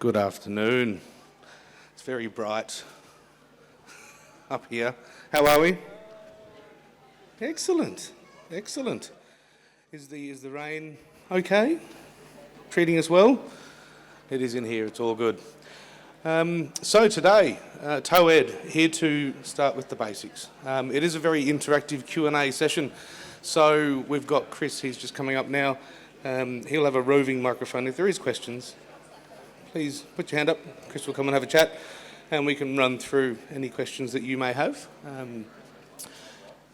Good afternoon. It's very bright up here. How are we? Excellent, excellent. Is the rain okay? Treating us well? It is in here, it's all good. So today, TOED, here to start with the basics. It is a very interactive Q&A session. So we've got Chris, he's just coming up now. He'll have a roving microphone. If there is questions, please put your hand up. Chris will come and have a chat and we can run through any questions that you may have.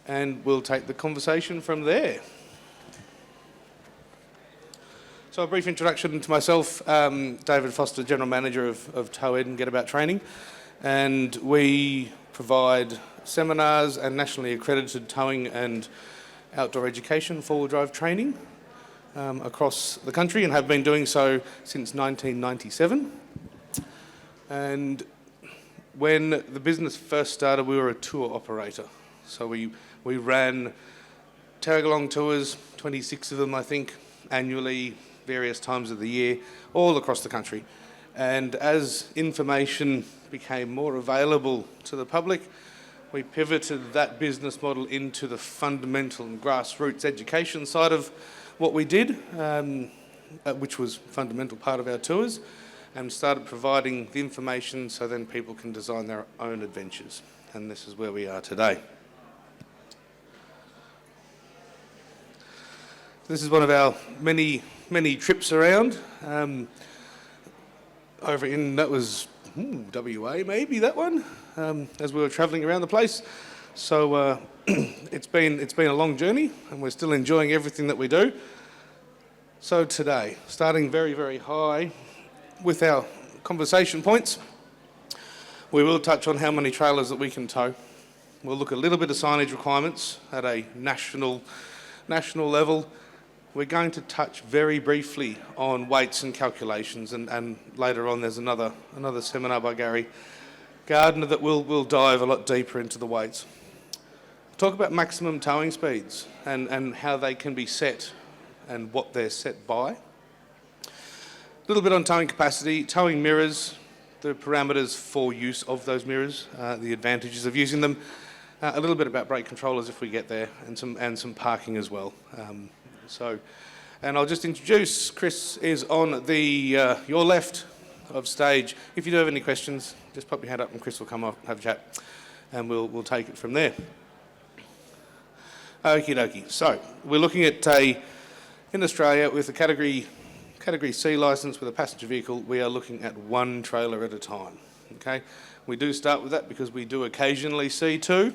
And we'll take the conversation from there. So a brief introduction to myself, David Foster, General Manager of TOED and Getabout Training. And we provide seminars and nationally accredited towing and outdoor education, four-wheel drive training across the country and have been doing so since 1997. And when the business first started, we were a tour operator. So we ran tag-along tours, 26 of them, I think, annually, various times of the year, all across the country. And as information became more available to the public, we pivoted that business model into the fundamental and grassroots education side of what we did, which was a fundamental part of our tours, and started providing the information so then people can design their own adventures. And this is where we are today. This is one of our many trips around. Over in, that was WA maybe, that one, as we were travelling around the place. So it's been a long journey and we're still enjoying everything that we do. So today, starting very, very high with our conversation points, we will touch on how many trailers that we can tow. We'll look a little bit of signage requirements at a national level. We're going to touch very briefly on weights and calculations, and later on there's another seminar by Gary Gardner that will dive a lot deeper into the weights. Talk about maximum towing speeds and how they can be set and what they're set by. A little bit on towing capacity, towing mirrors, the parameters for use of those mirrors, the advantages of using them, a little bit about brake controllers if we get there, and some parking as well. And I'll just introduce, Chris is on the your left of stage. If you do have any questions, just pop your hand up and Chris will come up and have a chat and we'll take it from there. Okie dokie. So we're looking at in Australia with a category C licence with a passenger vehicle, we are looking at one trailer at a time. Okay, we do start with that because we do occasionally see two.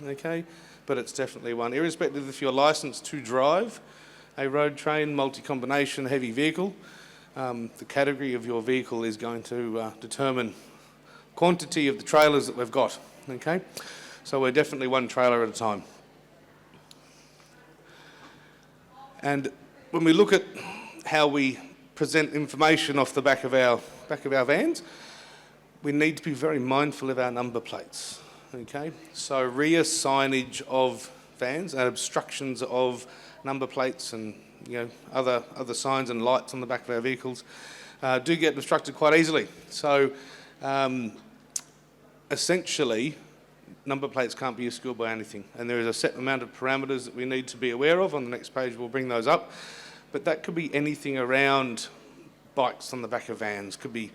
Okay, but it's definitely one, irrespective if you're licensed to drive a road train, multi-combination heavy vehicle. The category of your vehicle is going to determine quantity of the trailers that we've got. Okay, so we're definitely one trailer at a time. And when we look at how we present information off the back of our vans, we need to be very mindful of our number plates. Okay, so rear signage of vans and obstructions of number plates and other signs and lights on the back of our vehicles do get obstructed quite easily. So essentially, number plates can't be obscured by anything, and there is a set amount of parameters that we need to be aware of. On the next page we'll bring those up, but that could be anything around bikes on the back of vans, could be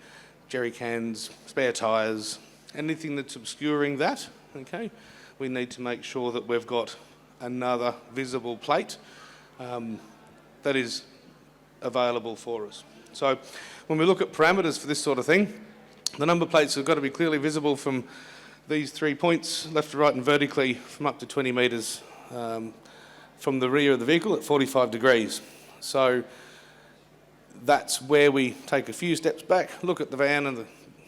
jerry cans, spare tyres, anything that's obscuring that. Okay, we need to make sure that we've got another visible plate that is available for us. So when we look at parameters for this sort of thing, the number plates have got to be clearly visible from these 3 points, left to right and vertically, from up to 20 metres from the rear of the vehicle at 45 degrees. So that's where we take a few steps back, look at the van and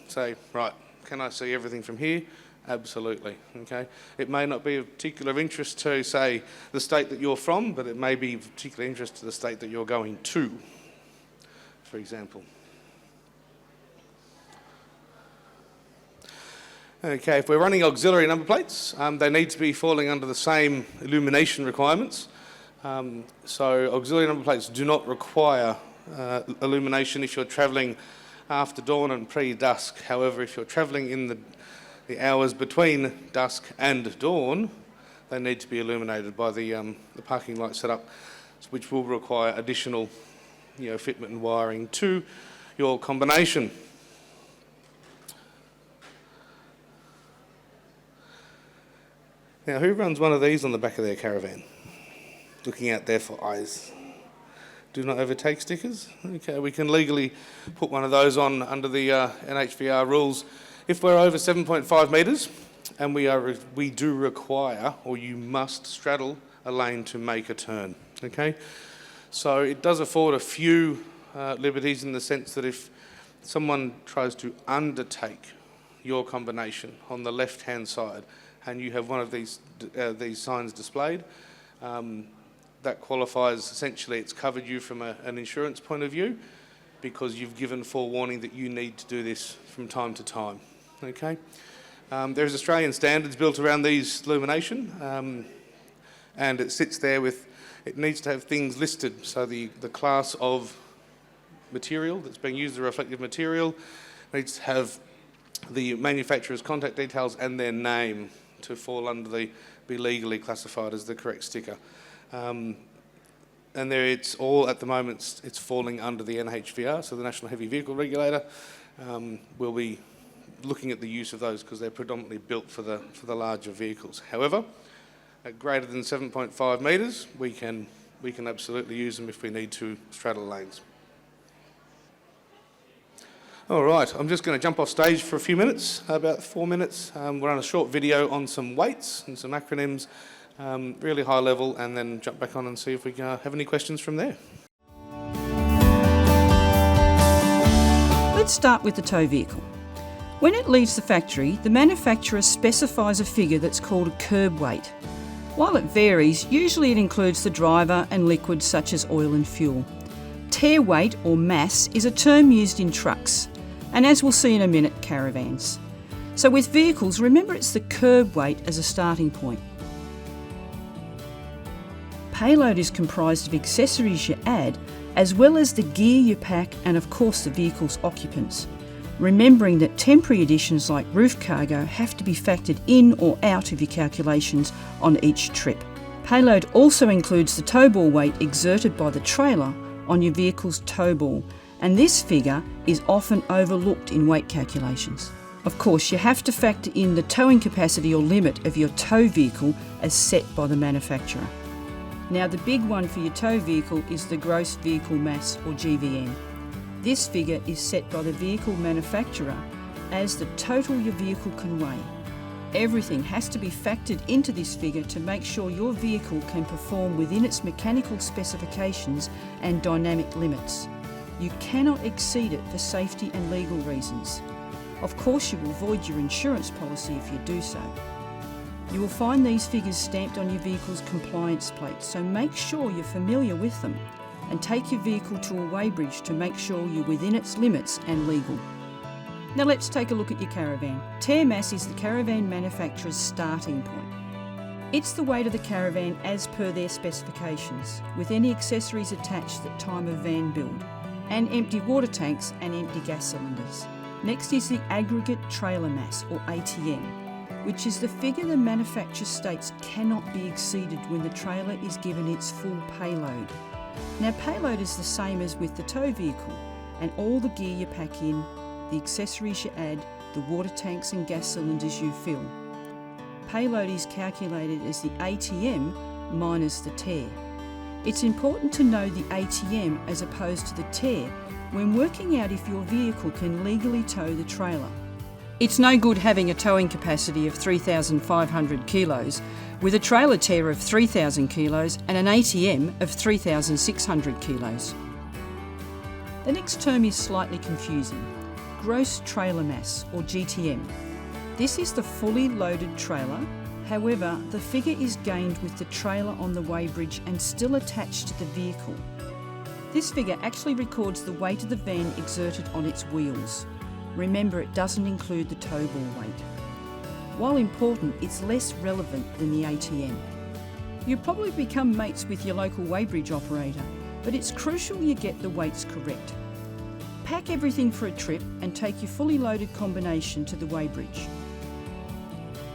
say, right, can I see everything from here? Absolutely, okay. It may not be of particular interest to, say, the state that you're from, but it may be of particular interest to the state that you're going to, for example. Okay, if we're running auxiliary number plates, they need to be falling under the same illumination requirements. So auxiliary number plates do not require illumination if you're travelling after dawn and pre-dusk. However, if you're travelling in the hours between dusk and dawn, they need to be illuminated by the parking light setup, which will require additional fitment and wiring to your combination. Now, who runs one of these on the back of their caravan? Looking out there for eyes. Do not overtake stickers. Okay, we can legally put one of those on under the NHVR rules if we're over 7.5 metres, and we do require, or you must straddle a lane to make a turn. Okay, so it does afford a few liberties in the sense that if someone tries to undertake your combination on the left-hand side, and you have one of these signs displayed, that qualifies. Essentially, it's covered you from an insurance point of view because you've given forewarning that you need to do this from time to time. Okay, there's Australian standards built around these illumination, and it sits there with. It needs to have things listed. So the class of material that's being used, the reflective material, needs to have the manufacturer's contact details and their name to fall under be legally classified as the correct sticker. And there it's all, at the moment, it's falling under the NHVR, so the National Heavy Vehicle Regulator. Will be looking at the use of those because they're predominantly built for the larger vehicles. However, at greater than 7.5 metres, we can absolutely use them if we need to straddle lanes. All right, I'm just going to jump off stage for a few minutes, about 4 minutes. We'll run a short video on some weights and some acronyms, really high level, and then jump back on and see if we have any questions from there. Let's start with the tow vehicle. When it leaves the factory, the manufacturer specifies a figure that's called a curb weight. While it varies, usually it includes the driver and liquids such as oil and fuel. Tear weight or mass is a term used in trucks, and as we'll see in a minute, caravans. So with vehicles, remember it's the curb weight as a starting point. Payload is comprised of accessories you add, as well as the gear you pack and of course the vehicle's occupants. Remembering that temporary additions like roof cargo have to be factored in or out of your calculations on each trip. Payload also includes the tow ball weight exerted by the trailer on your vehicle's tow ball, and this figure is often overlooked in weight calculations. Of course, you have to factor in the towing capacity or limit of your tow vehicle as set by the manufacturer. Now the big one for your tow vehicle is the gross vehicle mass or GVM. This figure is set by the vehicle manufacturer as the total your vehicle can weigh. Everything has to be factored into this figure to make sure your vehicle can perform within its mechanical specifications and dynamic limits. You cannot exceed it for safety and legal reasons. Of course, you will void your insurance policy if you do so. You will find these figures stamped on your vehicle's compliance plate, so make sure you're familiar with them and take your vehicle to a weighbridge to make sure you're within its limits and legal. Now let's take a look at your caravan. Tear mass is the caravan manufacturer's starting point. It's the weight of the caravan as per their specifications, with any accessories attached at time of van build, and empty water tanks and empty gas cylinders. Next is the aggregate trailer mass, or ATM, which is the figure the manufacturer states cannot be exceeded when the trailer is given its full payload. Now payload is the same as with the tow vehicle, and all the gear you pack in, the accessories you add, the water tanks and gas cylinders you fill. Payload is calculated as the ATM minus the tear. It's important to know the ATM as opposed to the tear when working out if your vehicle can legally tow the trailer. It's no good having a towing capacity of 3,500 kilos with a trailer tear of 3,000 kilos and an ATM of 3,600 kilos. The next term is slightly confusing. Gross trailer mass, or GTM. This is the fully loaded trailer. However, the figure is gained with the trailer on the weighbridge and still attached to the vehicle. This figure actually records the weight of the van exerted on its wheels. Remember, it doesn't include the tow ball weight. While important, it's less relevant than the ATM. You'll probably become mates with your local weighbridge operator, but it's crucial you get the weights correct. pack everything for a trip and take your fully loaded combination to the weighbridge.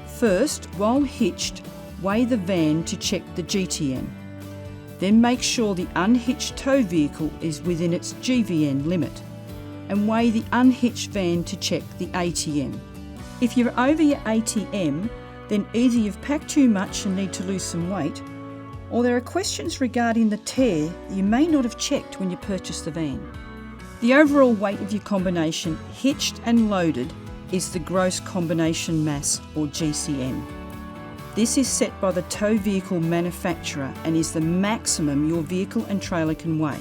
First, while hitched, weigh the van to check the GTM. Then make sure the unhitched tow vehicle is within its GVN limit, and weigh the unhitched van to check the ATM. If you're over your ATM, then either you've packed too much and need to lose some weight, or there are questions regarding the tear you may not have checked when you purchased the van. The overall weight of your combination, hitched and loaded, is the gross combination mass, or GCM. This is set by the tow vehicle manufacturer and is the maximum your vehicle and trailer can weigh.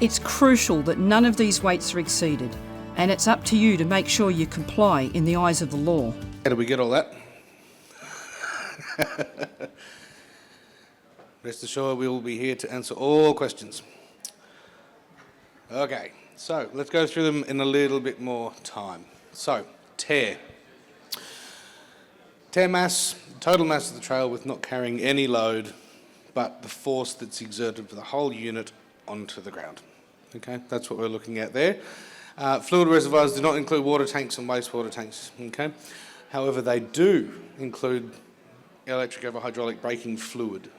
It's crucial that none of these weights are exceeded, and it's up to you to make sure you comply in the eyes of the law. How did we get all that? Rest assured we will be here to answer all questions. Okay, so let's go through them in a little bit more time. So, tear. Tear mass, total mass of the trailer with not carrying any load, but the force that's exerted for the whole unit onto the ground. Okay, that's what we're looking at there. Fluid reservoirs do not include water tanks and wastewater tanks. Okay, however, they do include electric over hydraulic braking fluid.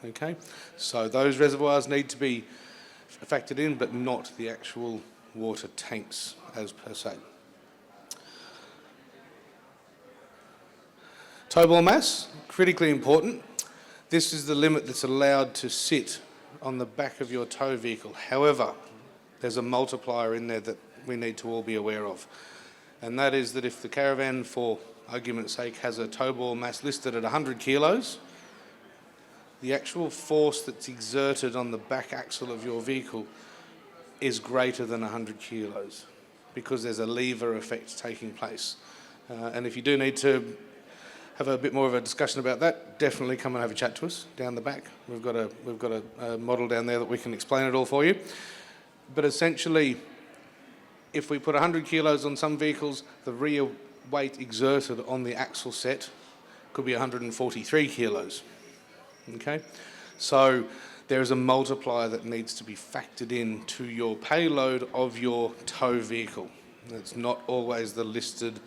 Okay, so those reservoirs need to be factored in, but not the actual water tanks as per se. Tow ball mass, critically important. This is the limit that's allowed to sit on the back of your tow vehicle. However, there's a multiplier in there that we need to all be aware of. And that is that if the caravan, for argument's sake, has a tow ball mass listed at 100 kilos, the actual force that's exerted on the back axle of your vehicle is greater than 100 kilos because there's a lever effect taking place. And if you do need to have a bit more of a discussion about that, definitely come and have a chat to us down the back. We've got a model down there that we can explain it all for you. But essentially, if we put 100 kilos on some vehicles, the rear weight exerted on the axle set could be 143 kilos. Okay, so there is a multiplier that needs to be factored in to your payload of your tow vehicle. It's not always the listed.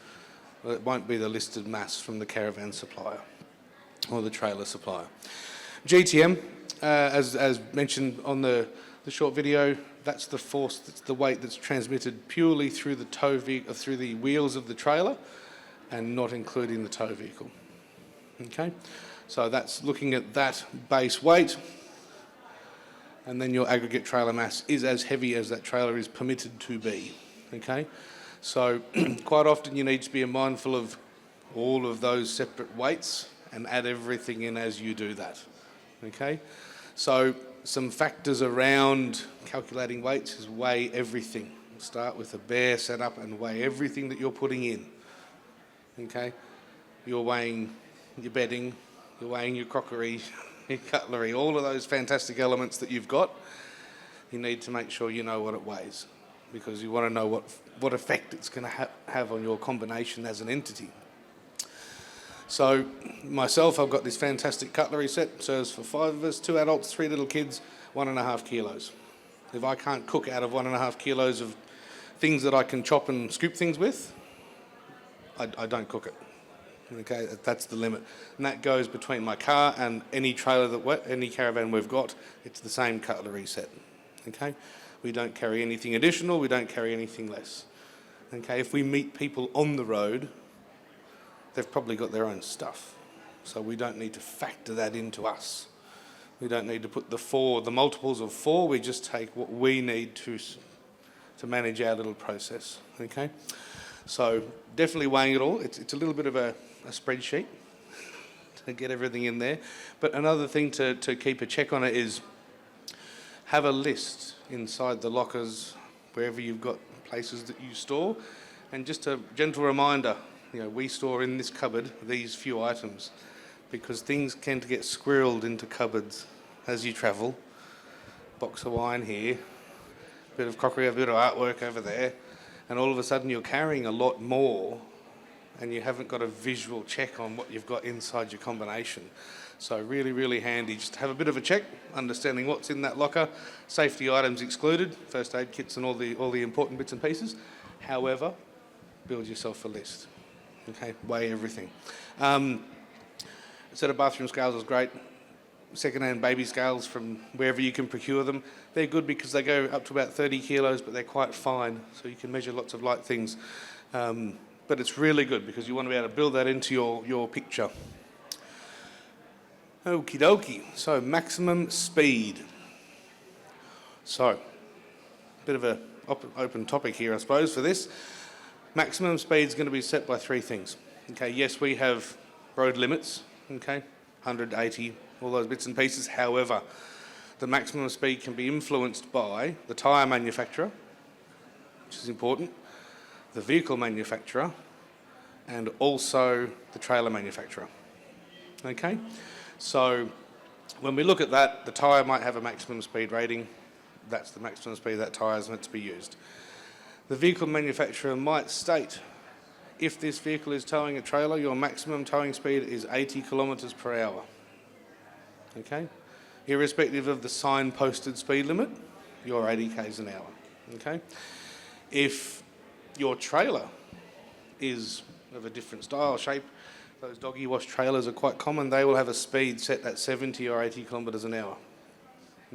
It won't be the listed mass from the caravan supplier or the trailer supplier. GTM, as mentioned on the short video, that's the force, that's the weight that's transmitted purely through the tow vehicle, through the wheels of the trailer, and not including the tow vehicle. Okay, so that's looking at that base weight, and then your aggregate trailer mass is as heavy as that trailer is permitted to be. Okay. So quite often you need to be mindful of all of those separate weights and add everything in as you do that. Okay? So some factors around calculating weights is weigh everything. Start with a bare setup and weigh everything that you're putting in. Okay? You're weighing your bedding, you're weighing your crockery, your cutlery, all of those fantastic elements that you've got. You need to make sure you know what it weighs, because you want to know what effect it's going to have on your combination as an entity. So myself, I've got this fantastic cutlery set, serves for 5 of us, 2 adults, 3 little kids, 1.5 kilos. If I can't cook out of 1.5 kilos of things that I can chop and scoop things with, I don't cook it. Okay, that's the limit. And that goes between my car and any trailer, any caravan we've got, it's the same cutlery set. Okay? We don't carry anything additional, we don't carry anything less. Okay, if we meet people on the road, they've probably got their own stuff. So we don't need to factor that into us. We don't need to put the multiples of 4, we just take what we need to manage our little process. Okay? So definitely weighing it all. It's a little bit of a spreadsheet to get everything in there. But another thing to keep a check on it is have a list inside the lockers, wherever you've got places that you store, and just a gentle reminder, we store in this cupboard these few items, because things tend to get squirreled into cupboards as you travel. Box of wine here, a bit of crockery, a bit of artwork over there, and all of a sudden you're carrying a lot more, and you haven't got a visual check on what you've got inside your combination. So really, really handy. Just have a bit of a check, understanding what's in that locker. Safety items excluded, first aid kits and all the important bits and pieces. However, build yourself a list. Okay, weigh everything. A set of bathroom scales is great. Second-hand baby scales from wherever you can procure them. They're good because they go up to about 30 kilos, but they're quite fine, so you can measure lots of light things. But it's really good because you want to be able to build that into your picture. Okie dokie, so maximum speed. So, bit of an open topic here, I suppose, for this. Maximum speed is going to be set by three things. Okay, yes, we have road limits, okay, 180, all those bits and pieces. However, the maximum speed can be influenced by the tyre manufacturer, which is important, the vehicle manufacturer, and also the trailer manufacturer. Okay? So when we look at that, the tyre might have a maximum speed rating. That's the maximum speed that tyre is meant to be used. The vehicle manufacturer might state, if this vehicle is towing a trailer, your maximum towing speed is 80 kilometres per hour. Okay? Irrespective of the sign-posted speed limit, you're 80 k's an hour. Okay? If your trailer is of a different style, shape, those doggy wash trailers are quite common. They will have a speed set at 70 or 80 kilometres an hour.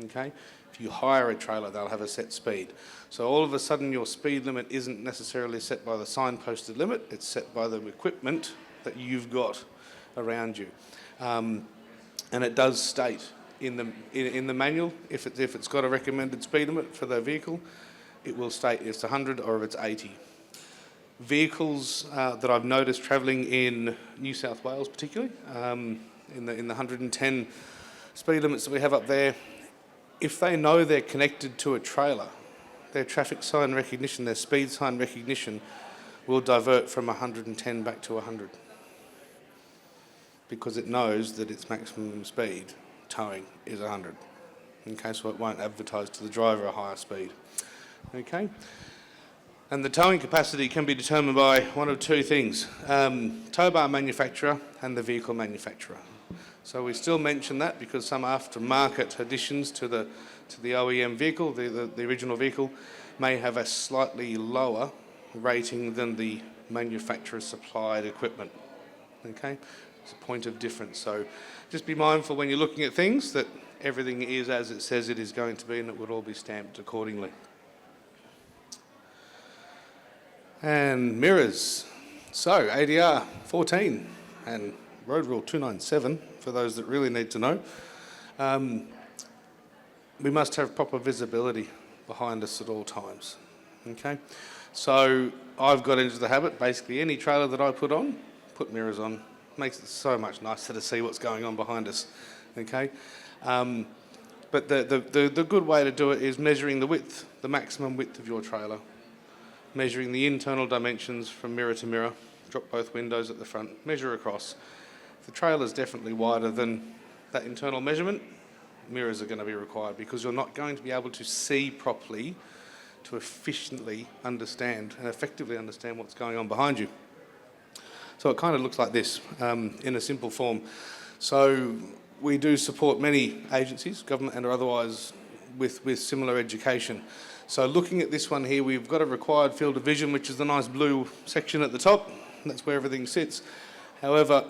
Okay? If you hire a trailer, they'll have a set speed. So all of a sudden your speed limit isn't necessarily set by the sign-posted limit, it's set by the equipment that you've got around you. And it does state in the manual, if it's got a recommended speed limit for the vehicle, it will state if it's 100 or if it's 80. Vehicles that I've noticed travelling in New South Wales particularly, in the 110 speed limits that we have up there, if they know they're connected to a trailer, their traffic sign recognition, their speed sign recognition will divert from 110 back to 100 because it knows that its maximum speed towing is 100. Okay, so it won't advertise to the driver a higher speed. Okay? And the towing capacity can be determined by one of two things, tow bar manufacturer and the vehicle manufacturer. So we still mention that because some aftermarket additions to the OEM vehicle, the original vehicle, may have a slightly lower rating than the manufacturer supplied equipment. Okay? It's a point of difference. So just be mindful when you're looking at things that everything is as it says it is going to be and it would all be stamped accordingly. And mirrors. So ADR 14 and Road Rule 297, for those that really need to know. We must have proper visibility behind us at all times. Okay? So I've got into the habit, basically any trailer that I put mirrors on. Makes it so much nicer to see what's going on behind us. Okay? But the good way to do it is measuring the width, the maximum width of your trailer. Measuring the internal dimensions from mirror to mirror, drop both windows at the front, measure across. If the trailer's definitely wider than that internal measurement, mirrors are going to be required because you're not going to be able to see properly to efficiently understand and effectively understand what's going on behind you. So it kind of looks like this in a simple form. So we do support many agencies, government and otherwise, with similar education. So looking at this one here, we've got a required field of vision, which is the nice blue section at the top. That's where everything sits. However,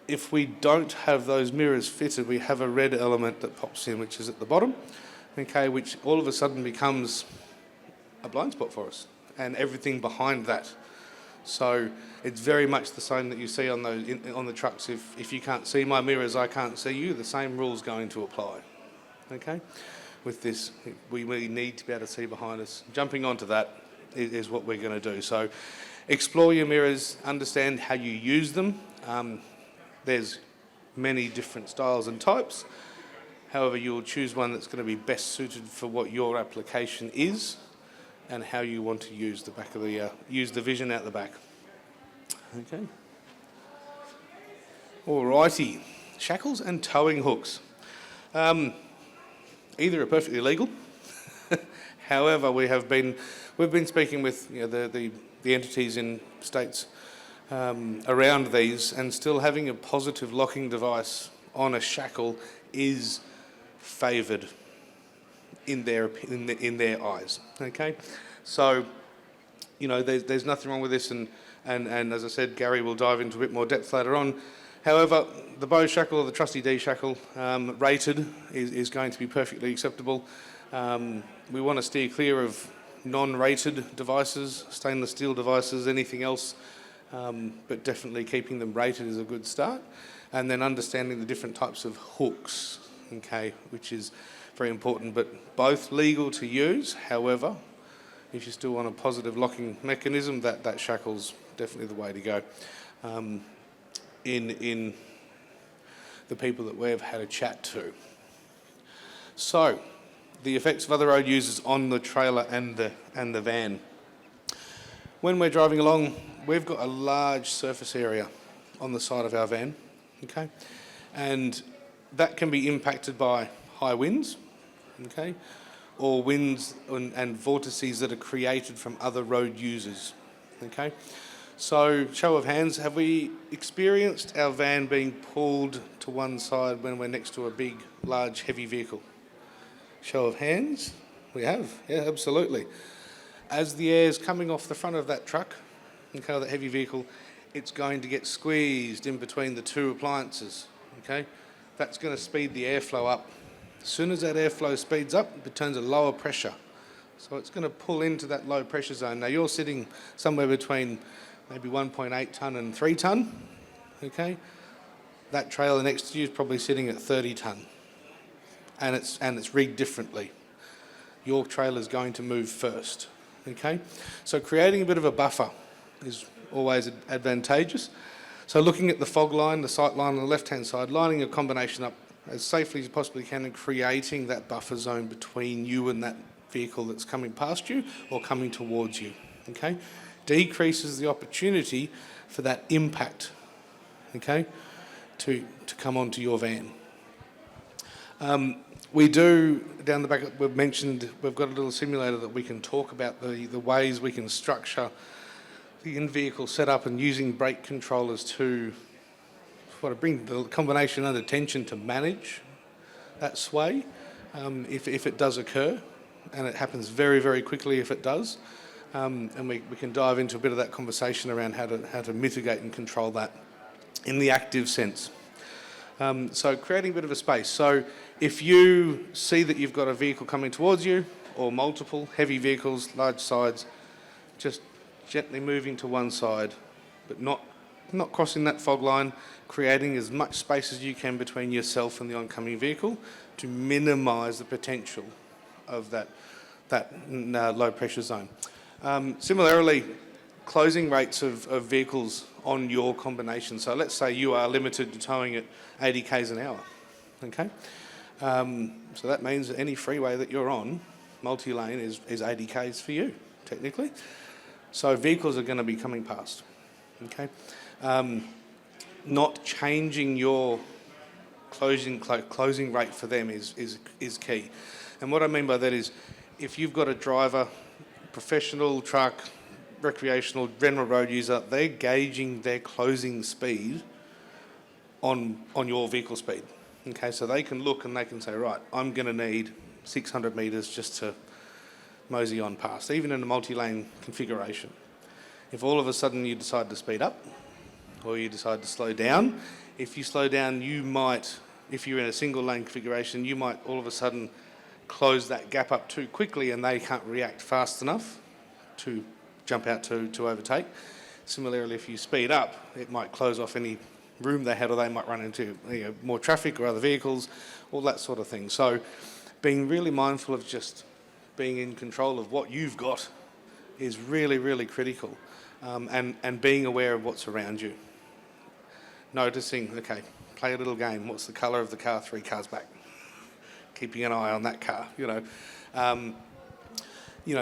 if we don't have those mirrors fitted, we have a red element that pops in, which is at the bottom, okay, which all of a sudden becomes a blind spot for us and everything behind that. So it's very much the same that you see on the trucks. If you can't see my mirrors, I can't see you. The same rule's going to apply. Okay? With this, we need to be able to see behind us. Jumping onto that is what we're going to do. So explore your mirrors, understand how you use them. There's many different styles and types. However, you'll choose one that's going to be best suited for what your application is and how you want to use the back of the use the vision out the back. Okay. Alrighty, shackles and towing hooks. Either are perfectly legal. However, we've been speaking with the entities in states around these, and still having a positive locking device on a shackle is favoured in their eyes. Okay, so there's nothing wrong with this, and as I said, Gary will dive into a bit more depth later on. However, the Bose shackle or the Trusty D shackle, rated, is going to be perfectly acceptable. We want to steer clear of non-rated devices, stainless steel devices, anything else, but definitely keeping them rated is a good start. And then understanding the different types of hooks, okay, which is very important, but both legal to use. However, if you still want a positive locking mechanism, that shackle's definitely the way to go. In the people that we've had a chat to. So, the effects of other road users on the trailer and the van. When we're driving along, we've got a large surface area on the side of our van, okay, and that can be impacted by high winds, okay, or winds and vortices that are created from other road users, okay. So, show of hands, have we experienced our van being pulled to one side when we're next to a big, large, heavy vehicle? Show of hands? We have, yeah, absolutely. As the air's coming off the front of that truck, okay, that heavy vehicle, it's going to get squeezed in between the two appliances, okay? That's going to speed the airflow up. As soon as that airflow speeds up, it turns a lower pressure. So it's going to pull into that low pressure zone. Now you're sitting somewhere between maybe 1.8 tonne and 3 tonne, okay? That trailer next to you is probably sitting at 30 tonne, and it's rigged differently. Your trailer's going to move first, okay? So creating a bit of a buffer is always advantageous. So looking at the fog line, the sight line on the left-hand side, lining a combination up as safely as you possibly can and creating that buffer zone between you and that vehicle that's coming past you or coming towards you, okay? Decreases the opportunity for that impact, okay, to come onto your van. We do, down the back, we've mentioned, we've got a little simulator that we can talk about the ways we can structure the in-vehicle setup and using brake controllers to bring the combination under tension to manage that sway if it does occur, and it happens very, very quickly if it does. And we can dive into a bit of that conversation around how to mitigate and control that in the active sense. So creating a bit of a space. So if you see that you've got a vehicle coming towards you, or multiple heavy vehicles, large sides, just gently moving to one side, but not crossing that fog line, creating as much space as you can between yourself and the oncoming vehicle to minimise the potential of that low pressure zone. Similarly, closing rates of vehicles on your combination. So let's say you are limited to towing at 80 k's an hour, okay? So that means that any freeway that you're on, multi-lane, is 80 k's for you, technically. So vehicles are going to be coming past, okay? Not changing your closing rate for them is key. And what I mean by that is, if you've got a driver, professional, truck, recreational, general road user, they're gauging their closing speed on your vehicle speed. Okay, so they can look and they can say, right, I'm going to need 600 metres just to mosey on past, even in a multi-lane configuration. If all of a sudden you decide to speed up or you decide to slow down, if you slow down, you might, if you're in a single lane configuration, you might all of a sudden close that gap up too quickly and they can't react fast enough to jump out to overtake. Similarly, if you speed up, it might close off any room they had, or they might run into more traffic or other vehicles, all that sort of thing. So being really mindful of just being in control of what you've got is really, really critical, and being aware of what's around you. Noticing, okay, play a little game. What's the colour of the car 3 cars back? Keeping an eye on that car,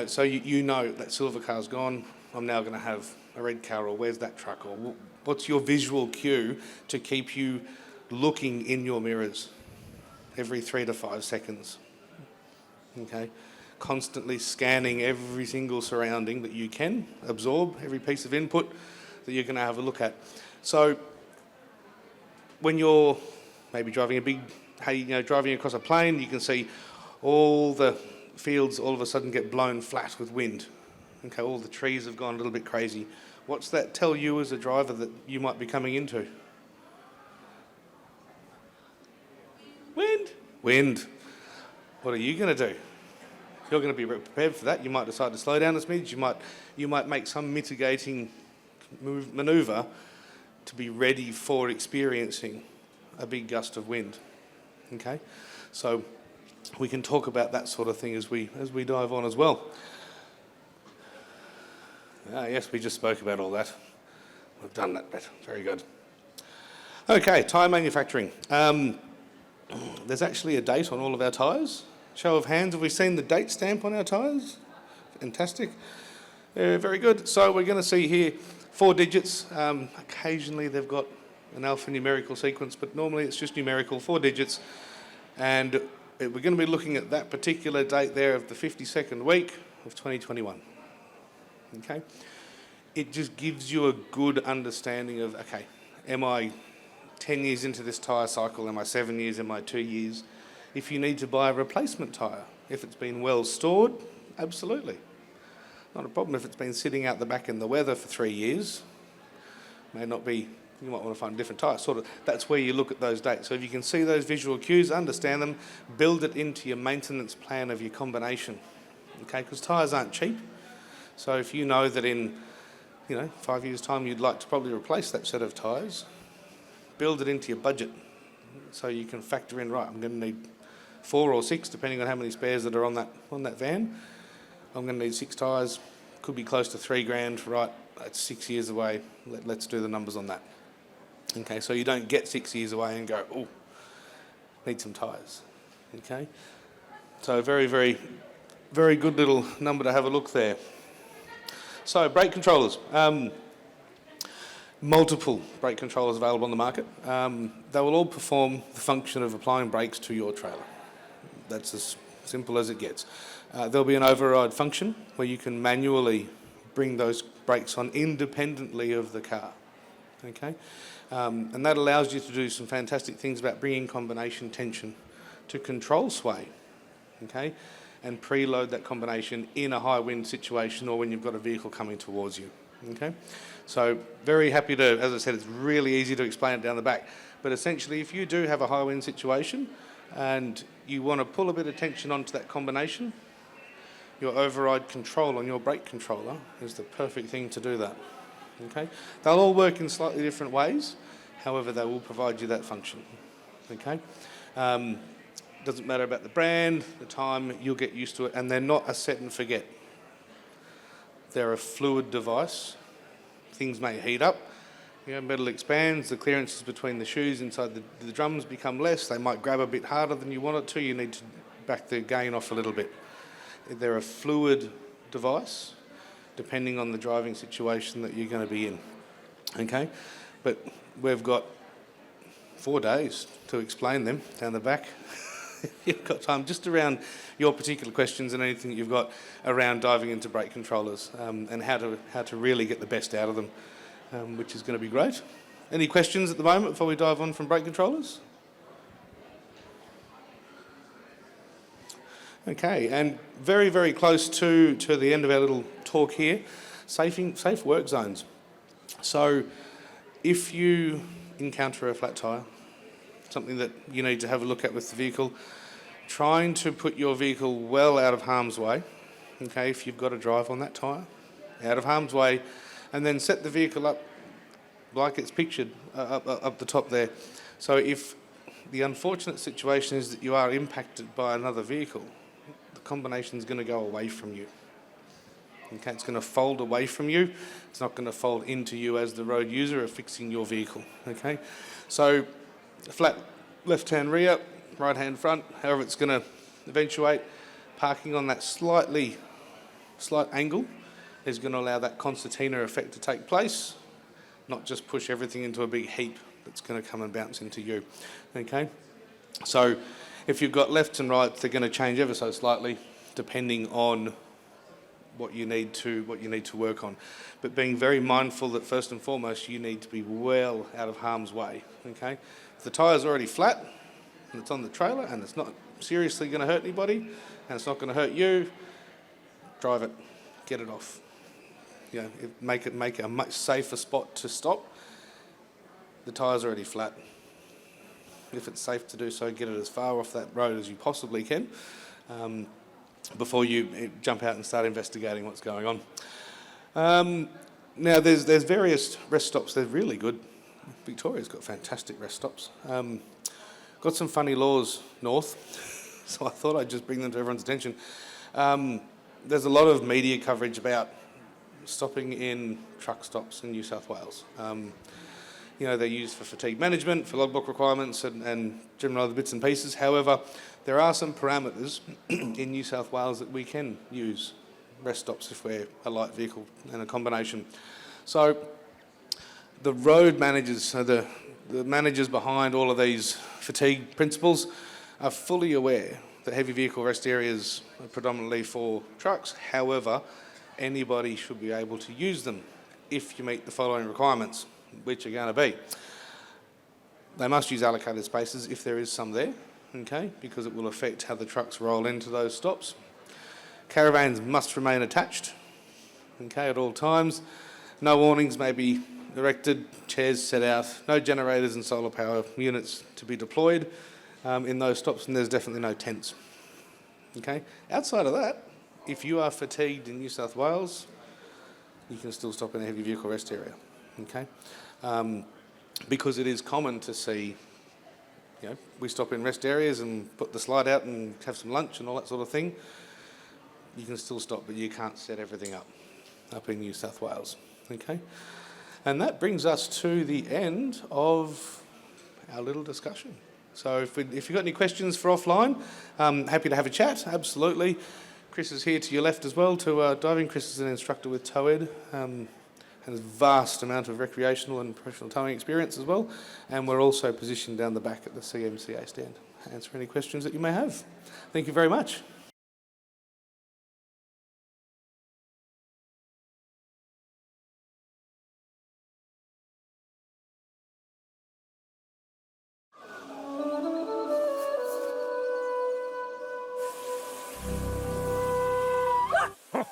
so you know that silver car's gone. I'm now going to have a red car, or where's that truck, or what's your visual cue to keep you looking in your mirrors every 3 to 5 seconds, okay? Constantly scanning every single surrounding that you can absorb, every piece of input, that you're going to have a look at. So when you're maybe driving driving across a plain, you can see all the fields all of a sudden get blown flat with wind. Okay, all the trees have gone a little bit crazy. What's that tell you as a driver that you might be coming into? Wind. What are you going to do? You're going to be prepared for that. You might decide to slow down a smidge. You might make some mitigating manoeuvre to be ready for experiencing a big gust of wind. Okay, so we can talk about that sort of thing as we dive on as well. Yes, we just spoke about all that. We've done that bit. Very good. Okay, tyre manufacturing. There's actually a date on all of our tyres. Show of hands, have we seen the date stamp on our tyres? Fantastic. Very good. So we're going to see here 4 digits. Occasionally they've got an alphanumerical sequence, but normally it's just numerical, 4 digits. And we're going to be looking at that particular date there of the 52nd week of 2021. Okay? It just gives you a good understanding of, okay, am I 10 years into this tyre cycle? Am I 7 years? Am I 2 years? If you need to buy a replacement tyre, if it's been well stored, absolutely. Not a problem. If it's been sitting out the back in the weather for 3 years, may not be, you might want to find a different tyre. Sort of, that's where you look at those dates. So if you can see those visual cues, understand them, build it into your maintenance plan of your combination. Okay, because tyres aren't cheap. So if you know that in 5 years' time you'd like to probably replace that set of tyres, build it into your budget so you can factor in, right, I'm going to need 4 or 6, depending on how many spares that are on that van. I'm going to need 6 tyres, could be close to $3,000, right, that's 6 years away, let's do the numbers on that. Okay, so you don't get 6 years away and go, oh, need some tyres. Okay, so very, very, very good little number to have a look there. So brake controllers. Multiple brake controllers available on the market. They will all perform the function of applying brakes to your trailer. That's as simple as it gets. There'll be an override function where you can manually bring those brakes on independently of the car. Okay, and that allows you to do some fantastic things about bringing combination tension to control sway. Okay, and preload that combination in a high wind situation or when you've got a vehicle coming towards you. Okay, so very happy to, as I said, it's really easy to explain it down the back, but essentially if you do have a high wind situation and you want to pull a bit of tension onto that combination, your override control on your brake controller is the perfect thing to do that. Okay, they'll all work in slightly different ways, however they will provide you that function. Okay, doesn't matter about the brand, the time, you'll get used to it, and they're not a set and forget. They're a fluid device. Things may heat up, metal expands, the clearances between the shoes inside the drums become less, they might grab a bit harder than you want it to, you need to back the gain off a little bit. They're a fluid device, depending on the driving situation that you're going to be in. Okay, but we've got 4 days to explain them down the back. You've got time just around your particular questions and anything that you've got around diving into brake controllers and how to really get the best out of them, which is going to be great. Any questions at the moment before we dive on from brake controllers? Okay, and very, very close to the end of our little talk here, safe work zones. So if you encounter a flat tyre, something that you need to have a look at with the vehicle, trying to put your vehicle well out of harm's way, okay, if you've got to drive on that tyre, out of harm's way, and then set the vehicle up like it's pictured up the top there. So if the unfortunate situation is that you are impacted by another vehicle, the combination is going to go away from you. Okay, it's going to fold away from you. It's not going to fold into you as the road user of fixing your vehicle. Okay, so flat left-hand rear, right-hand front, however it's going to eventuate, parking on that slight angle is going to allow that concertina effect to take place, not just push everything into a big heap that's going to come and bounce into you. Okay, so if you've got lefts and rights, they're going to change ever so slightly depending on what you need to work on, but being very mindful that first and foremost you need to be well out of harm's way. Okay, if the tyre's already flat and it's on the trailer and it's not seriously going to hurt anybody and it's not going to hurt you, drive it, get it off. You know, make it a much safer spot to stop. The tyre's already flat. If it's safe to do so, get it as far off that road as you possibly can before you jump out and start investigating what's going on. Now, there's various rest stops. They're really good. Victoria's got fantastic rest stops. Got some funny laws north, so I thought I'd just bring them to everyone's attention. There's a lot of media coverage about stopping in truck stops in New South Wales. You know, they're used for fatigue management, for logbook requirements and general other bits and pieces. However, there are some parameters in New South Wales that we can use rest stops if we're a light vehicle and a combination. So the road managers, so the managers behind all of these fatigue principles are fully aware that heavy vehicle rest areas are predominantly for trucks. However, anybody should be able to use them if you meet the following requirements, which are going to be: they must use allocated spaces if there is some there, okay, because it will affect how the trucks roll into those stops. Caravans must remain attached, okay, at all times. No awnings may be erected, chairs set out, no generators and solar power units to be deployed in those stops, and there's definitely no tents, okay. Outside of that, if you are fatigued in New South Wales, you can still stop in a heavy vehicle rest area, okay? Because it is common to see, you know, we stop in rest areas and put the slide out and have some lunch and all that sort of thing. You can still stop, but you can't set everything up in New South Wales, okay? And that brings us to the end of our little discussion. So if you've got any questions for offline, happy to have a chat, absolutely. Chris is here to your left as well to dive in. Chris is an instructor with Towed, and has a vast amount of recreational and professional towing experience as well. And we're also positioned down the back at the CMCA stand to answer any questions that you may have. Thank you very much.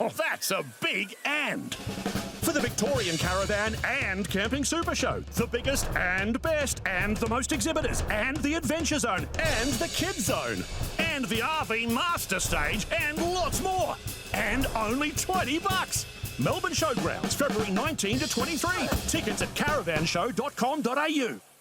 Oh, that's a big and. For the Victorian Caravan and Camping Supershow, the biggest and best and the most exhibitors and the Adventure Zone and the Kids Zone and the RV Master Stage and lots more. And only $20. Melbourne Showgrounds, February 19 to 23. Tickets at caravanshow.com.au.